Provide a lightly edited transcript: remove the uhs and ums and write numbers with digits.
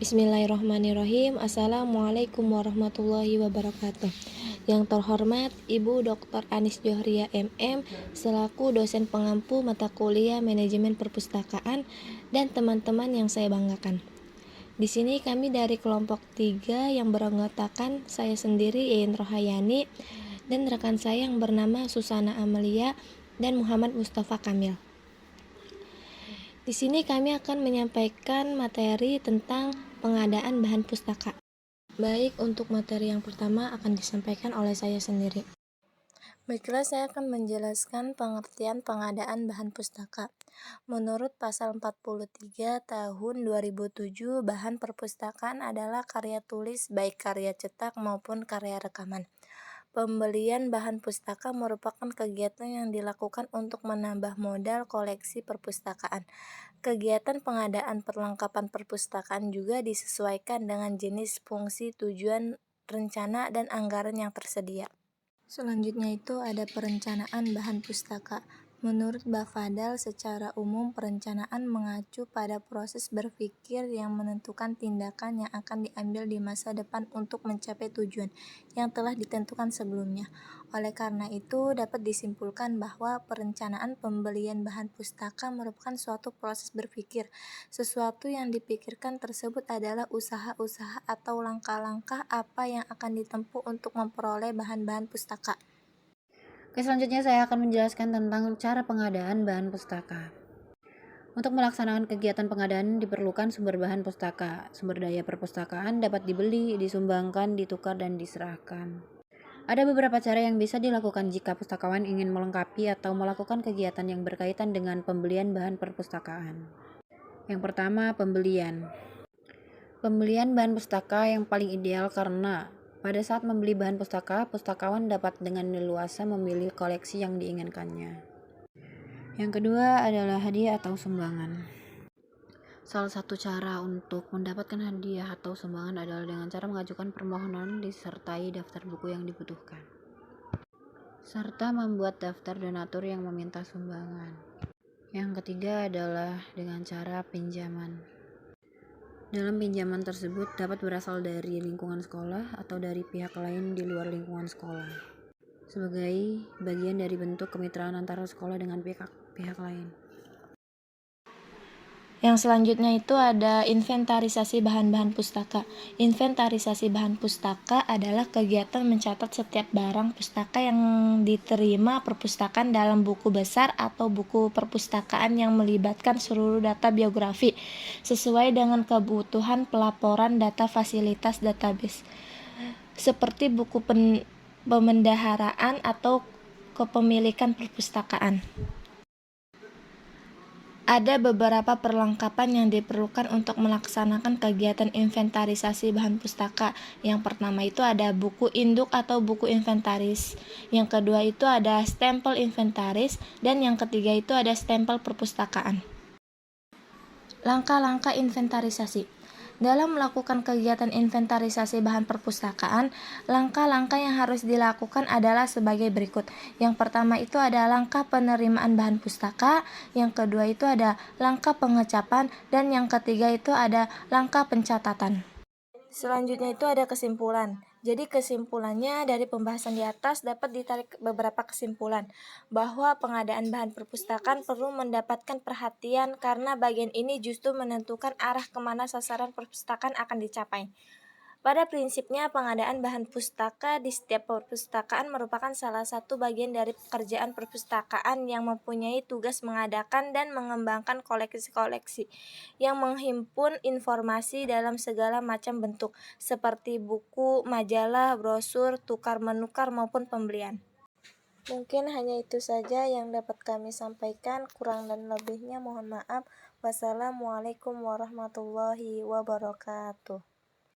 Bismillahirrahmanirrahim. Assalamualaikum warahmatullahi wabarakatuh. Yang terhormat Ibu Dr. Anis Johria MM selaku dosen pengampu mata kuliah Manajemen Perpustakaan dan teman-teman yang saya banggakan. Di sini kami dari kelompok 3 yang beranggotakan saya sendiri Yein Rohayani dan rekan saya yang bernama Susana Amelia dan Muhammad Mustafa Kamil. Di sini kami akan menyampaikan materi tentang pengadaan bahan pustaka. Baik, untuk materi yang pertama akan disampaikan oleh saya sendiri. Baiklah, saya akan menjelaskan pengertian pengadaan bahan pustaka. Menurut pasal 43 tahun 2007, bahan perpustakaan adalah karya tulis baik karya cetak maupun karya rekaman. Pembelian bahan pustaka merupakan kegiatan yang dilakukan untuk menambah modal koleksi perpustakaan. Kegiatan pengadaan perlengkapan perpustakaan juga disesuaikan dengan jenis, fungsi, tujuan, rencana, dan anggaran yang tersedia. Selanjutnya itu ada perencanaan bahan pustaka. Menurut Bafadal, secara umum perencanaan mengacu pada proses berpikir yang menentukan tindakan yang akan diambil di masa depan untuk mencapai tujuan yang telah ditentukan sebelumnya. Oleh karena itu, dapat disimpulkan bahwa perencanaan pembelian bahan pustaka merupakan suatu proses berpikir. Sesuatu yang dipikirkan tersebut adalah usaha-usaha atau langkah-langkah apa yang akan ditempuh untuk memperoleh bahan-bahan pustaka. Oke, selanjutnya saya akan menjelaskan tentang cara pengadaan bahan pustaka. Untuk melaksanakan kegiatan pengadaan diperlukan sumber bahan pustaka. Sumber daya perpustakaan dapat dibeli, disumbangkan, ditukar, dan diserahkan. Ada beberapa cara yang bisa dilakukan jika pustakawan ingin melengkapi atau melakukan kegiatan yang berkaitan dengan pembelian bahan perpustakaan. Yang pertama, pembelian. Pembelian bahan pustaka yang paling ideal karena pada saat membeli bahan pustaka, pustakawan dapat dengan leluasa memilih koleksi yang diinginkannya. Yang kedua adalah hadiah atau sumbangan. Salah satu cara untuk mendapatkan hadiah atau sumbangan adalah dengan cara mengajukan permohonan disertai daftar buku yang dibutuhkan, serta membuat daftar donatur yang meminta sumbangan. Yang ketiga adalah dengan cara pinjaman. Dalam pinjaman tersebut dapat berasal dari lingkungan sekolah atau dari pihak lain di luar lingkungan sekolah, sebagai bagian dari bentuk kemitraan antara sekolah dengan pihak lain. Yang selanjutnya itu ada inventarisasi bahan-bahan pustaka. Inventarisasi bahan pustaka adalah kegiatan mencatat setiap barang pustaka yang diterima perpustakaan dalam buku besar atau buku perpustakaan yang melibatkan seluruh data biografi sesuai dengan kebutuhan pelaporan data fasilitas database, seperti buku pemendaharaan atau kepemilikan perpustakaan. Ada beberapa perlengkapan yang diperlukan untuk melaksanakan kegiatan inventarisasi bahan pustaka. Yang pertama itu ada buku induk atau buku inventaris. Yang kedua itu ada stempel inventaris. Dan yang ketiga itu ada stempel perpustakaan. Langkah-langkah inventarisasi. Dalam melakukan kegiatan inventarisasi bahan perpustakaan, langkah-langkah yang harus dilakukan adalah sebagai berikut. Yang pertama itu ada langkah penerimaan bahan pustaka, yang kedua itu ada langkah pengecapan, dan yang ketiga itu ada langkah pencatatan. Selanjutnya itu ada kesimpulan. Jadi kesimpulannya dari pembahasan di atas dapat ditarik beberapa kesimpulan bahwa pengadaan bahan perpustakaan perlu mendapatkan perhatian karena bagian ini justru menentukan arah kemana sasaran perpustakaan akan dicapai. Pada prinsipnya, pengadaan bahan pustaka di setiap perpustakaan merupakan salah satu bagian dari pekerjaan perpustakaan yang mempunyai tugas mengadakan dan mengembangkan koleksi-koleksi yang menghimpun informasi dalam segala macam bentuk, seperti buku, majalah, brosur, tukar-menukar maupun pembelian. Mungkin hanya itu saja yang dapat kami sampaikan, kurang dan lebihnya mohon maaf. Wassalamualaikum warahmatullahi wabarakatuh.